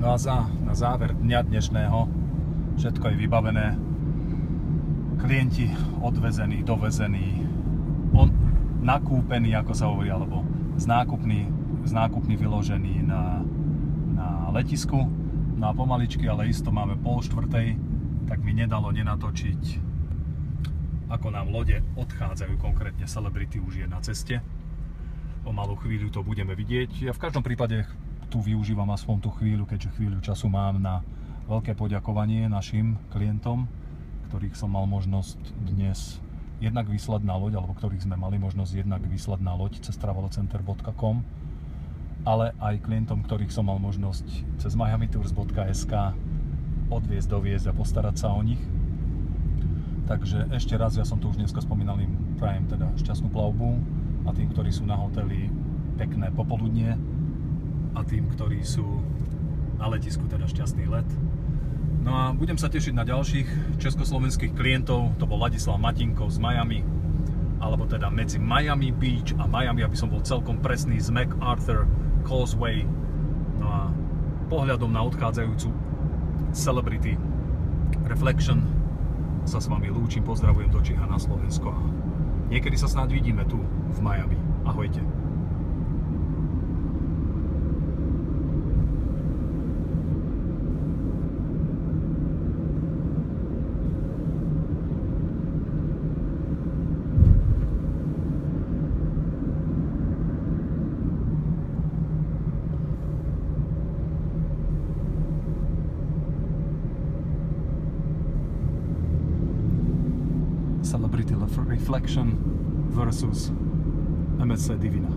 No a na záver dňa dnešného všetko je vybavené. Klienti odvezení, dovezení, nakúpení, ako sa hovorí, alebo z nákupný vyložený na letisku. No a pomaličky, ale isto máme 3:30, tak mi nedalo nenatočiť, ako nám lode odchádzajú, konkrétne Celebrity už je na ceste. O malú chvíľu to budeme vidieť. Ja v každom prípade tu využívam aspoň tú chvíľu, keďže chvíľu času mám na veľké poďakovanie našim klientom, ktorých som mal možnosť dnes jednak vyslať na loď, alebo ktorých sme mali možnosť jednak vyslať na loď cez travelocenter.com, ale aj klientom, ktorých som mal možnosť cez miamitours.sk odviezť, doviezť a postarať sa o nich. Takže ešte raz, ja som tu už dneska spomínal, im prajem teda šťastnú plavbu a tým, ktorí sú na hoteli, pekné popoludnie a tým, ktorí sú na letisku, teda šťastný let. No a budem sa tešiť na ďalších československých klientov. To bol Ladislav Matinkov z Miami, alebo teda medzi Miami Beach a Miami, aby som bol celkom presný, z MacArthur Causeway. No a pohľadom na odchádzajúcu Celebrity Reflection sa s vami lúčim, pozdravujem do Čech a na Slovensko. Niekedy sa snáď vidíme tu v Miami. Ahojte. Celebrity Reflection versus MSC Divina.